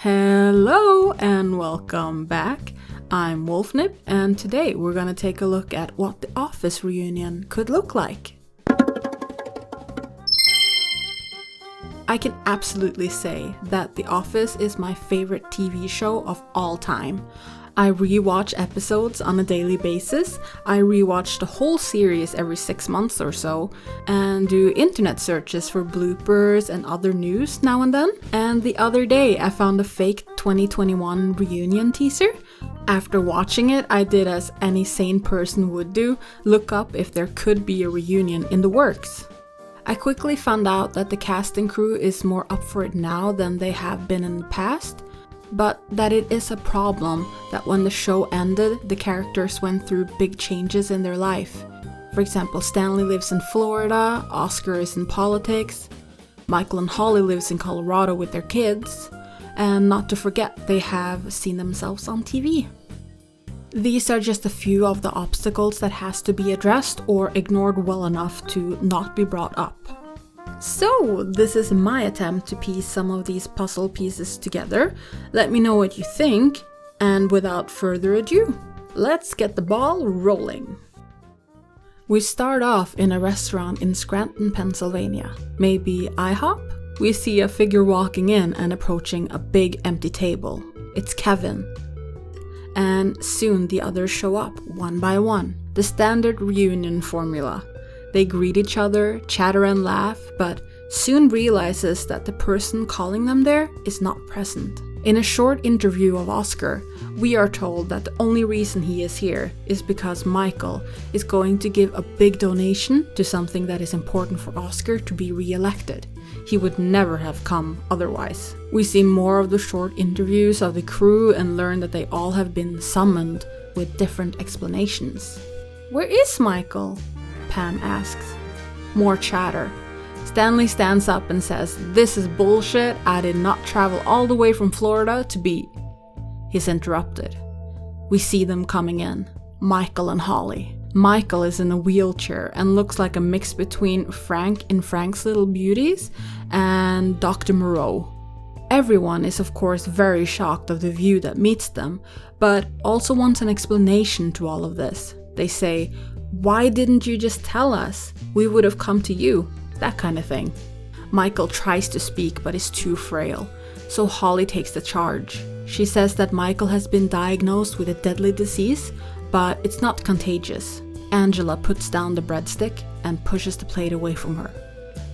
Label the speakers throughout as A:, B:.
A: Hello and welcome back. I'm Wolfnip and today we're gonna take a look at what the Office reunion could look like. I can absolutely say that The Office is my favorite TV show of all time. I rewatch episodes on a daily basis, I rewatch the whole series every 6 months or so, and do internet searches for bloopers and other news now and then. And the other day I found a fake 2021 reunion teaser. After watching it, I did as any sane person would do, look up if there could be a reunion in the works. I quickly found out that the cast and crew is more up for it now than they have been in the past, but that it is a problem that when the show ended, the characters went through big changes in their life. For example, Stanley lives in Florida, Oscar is in politics, Michael and Holly lives in Colorado with their kids, and not to forget, they have seen themselves on TV. These are just a few of the obstacles that has to be addressed or ignored well enough to not be brought up. So, this is my attempt to piece some of these puzzle pieces together. Let me know what you think, and without further ado, let's get the ball rolling. We start off in a restaurant in Scranton, Pennsylvania. Maybe IHOP? We see a figure walking in and approaching a big empty table. It's Kevin. And soon the others show up, one by one. The standard reunion formula. They greet each other, chatter and laugh, but soon realizes that the person calling them there is not present. In a short interview of Oscar, we are told that the only reason he is here is because Michael is going to give a big donation to something that is important for Oscar to be re-elected. He would never have come otherwise. We see more of the short interviews of the crew and learn that they all have been summoned with different explanations. Where is Michael? Pam asks. More chatter. Stanley stands up and says, "This is bullshit, I did not travel all the way from Florida to be..." He's interrupted. We see them coming in. Michael and Holly. Michael is in a wheelchair and looks like a mix between Frank in Frank's Little Beauties and Dr. Moreau. Everyone is of course very shocked of the view that meets them, but also wants an explanation to all of this. They say, "Why didn't you just tell us? We would have come to you," that kind of thing. Michael tries to speak but is too frail, so Holly takes the charge. She says that Michael has been diagnosed with a deadly disease, but it's not contagious. Angela puts down the breadstick and pushes the plate away from her.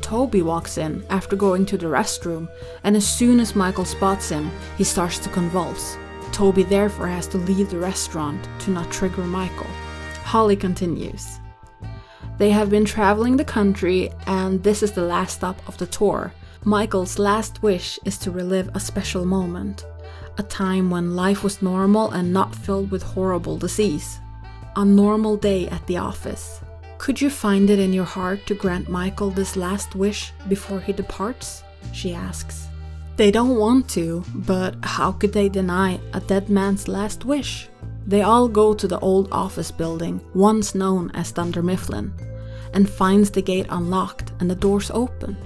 A: Toby walks in after going to the restroom, and as soon as Michael spots him, he starts to convulse. Toby therefore has to leave the restaurant to not trigger Michael. Holly continues. They have been traveling the country and this is the last stop of the tour. Michael's last wish is to relive a special moment. A time when life was normal and not filled with horrible disease. A normal day at the office. Could you find it in your heart to grant Michael this last wish before he departs? She asks. They don't want to, but how could they deny a dead man's last wish? They all go to the old office building, once known as Dunder Mifflin, and finds the gate unlocked and the doors open.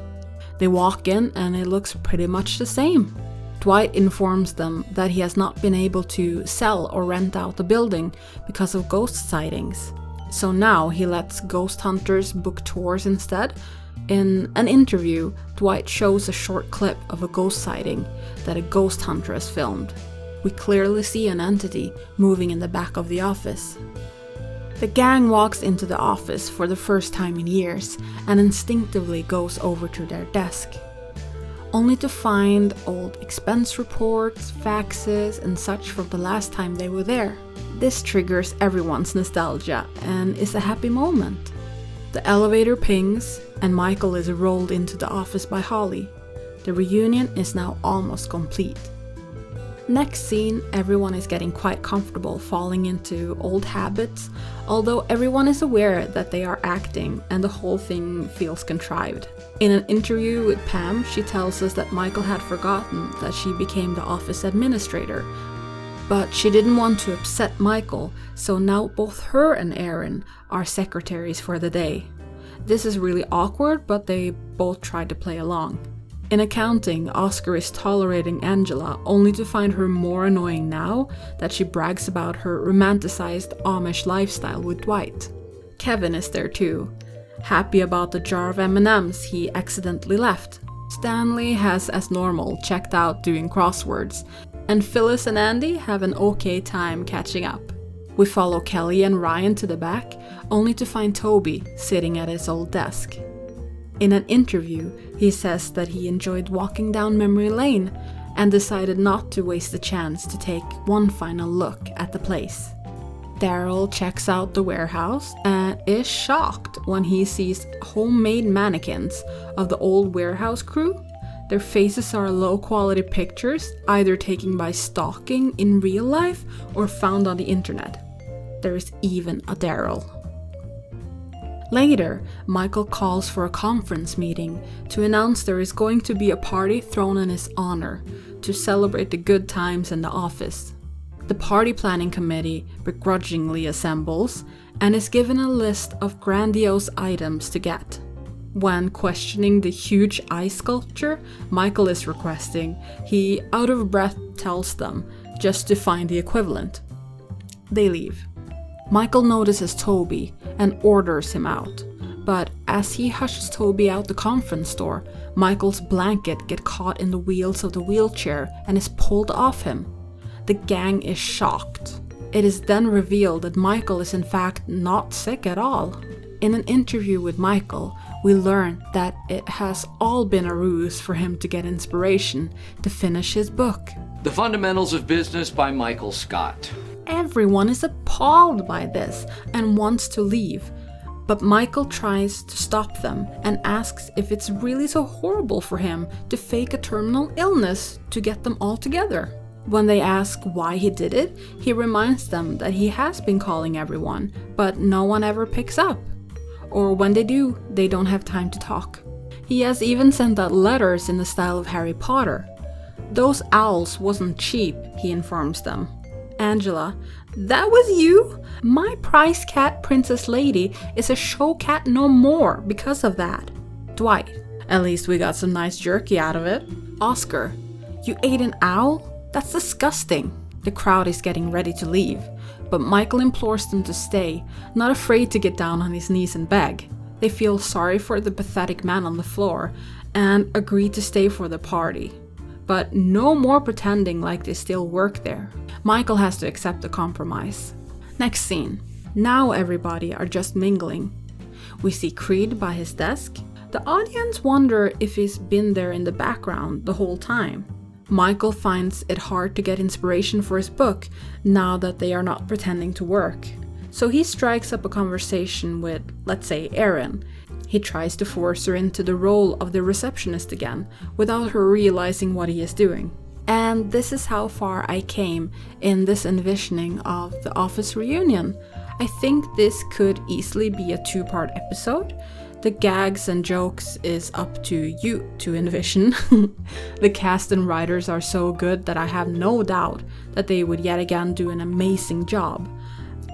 A: They walk in and it looks pretty much the same. Dwight informs them that he has not been able to sell or rent out the building because of ghost sightings. So now he lets ghost hunters book tours instead. In an interview, Dwight shows a short clip of a ghost sighting that a ghost hunter has filmed. We clearly see an entity moving in the back of the office. The gang walks into the office for the first time in years and instinctively goes over to their desk, only to find old expense reports, faxes, and such from the last time they were there. This triggers everyone's nostalgia and is a happy moment. The elevator pings and Michael is rolled into the office by Holly. The reunion is now almost complete. Next scene, everyone is getting quite comfortable falling into old habits, although everyone is aware that they are acting and the whole thing feels contrived. In an interview with Pam, she tells us that Michael had forgotten that she became the office administrator, but she didn't want to upset Michael, so now both her and Aaron are secretaries for the day. This is really awkward, but they both try to play along. In accounting, Oscar is tolerating Angela only to find her more annoying now that she brags about her romanticized Amish lifestyle with Dwight. Kevin is there too, happy about the jar of M&Ms he accidentally left. Stanley has, as normal, checked out doing crosswords, and Phyllis and Andy have an okay time catching up. We follow Kelly and Ryan to the back, only to find Toby sitting at his old desk. In an interview, he says that he enjoyed walking down memory lane and decided not to waste the chance to take one final look at the place. Daryl checks out the warehouse and is shocked when he sees homemade mannequins of the old warehouse crew. Their faces are low-quality pictures, either taken by stalking in real life or found on the internet. There is even a Daryl. Later, Michael calls for a conference meeting to announce there is going to be a party thrown in his honor to celebrate the good times in the office. The party planning committee begrudgingly assembles and is given a list of grandiose items to get. When questioning the huge ice sculpture Michael is requesting, he, out of breath, tells them just to find the equivalent. They leave. Michael notices Toby and orders him out, but as he hushes Toby out the conference store, Michael's blanket gets caught in the wheels of the wheelchair and is pulled off him. The gang is shocked. It is then revealed that Michael is in fact not sick at all. In an interview with Michael, we learn that it has all been a ruse for him to get inspiration to finish his book.
B: The Fundamentals of Business by Michael Scott.
A: Everyone is appalled by this and wants to leave, but Michael tries to stop them and asks if it's really so horrible for him to fake a terminal illness to get them all together. When they ask why he did it, he reminds them that he has been calling everyone, but no one ever picks up. Or when they do, they don't have time to talk. He has even sent out letters in the style of Harry Potter. Those owls wasn't cheap, he informs them. Angela, that was you? My prize cat, Princess Lady, is a show cat no more because of that. Dwight, at least we got some nice jerky out of it. Oscar, you ate an owl? That's disgusting. The crowd is getting ready to leave, but Michael implores them to stay, not afraid to get down on his knees and beg. They feel sorry for the pathetic man on the floor and agree to stay for the party. But no more pretending like they still work there. Michael has to accept the compromise. Next scene. Now everybody are just mingling. We see Creed by his desk. The audience wonder if he's been there in the background the whole time. Michael finds it hard to get inspiration for his book now that they are not pretending to work. So he strikes up a conversation with, let's say, Erin. He tries to force her into the role of the receptionist again, without her realizing what he is doing. And this is how far I came in this envisioning of the office reunion. I think this could easily be a 2-part episode. The gags and jokes is up to you to envision. The cast and writers are so good that I have no doubt that they would yet again do an amazing job.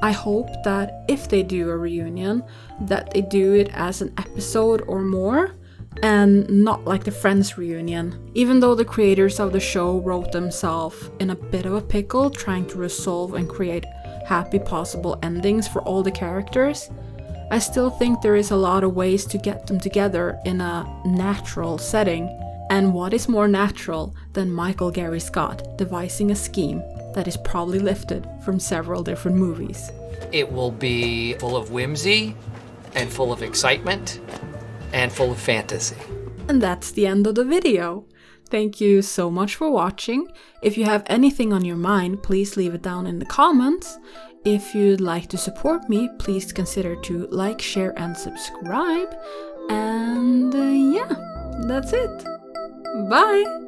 A: I hope that if they do a reunion, that they do it as an episode or more, and not like the Friends reunion. Even though the creators of the show wrote themselves in a bit of a pickle trying to resolve and create happy possible endings for all the characters, I still think there is a lot of ways to get them together in a natural setting. And what is more natural than Michael Gary Scott devising a scheme that is probably lifted from several different movies?
C: It will be full of whimsy and full of excitement and full of fantasy.
A: And that's the end of the video. Thank you so much for watching. If you have anything on your mind, please leave it down in the comments. If you'd like to support me, please consider to like, share, and subscribe. And yeah, that's it. Bye!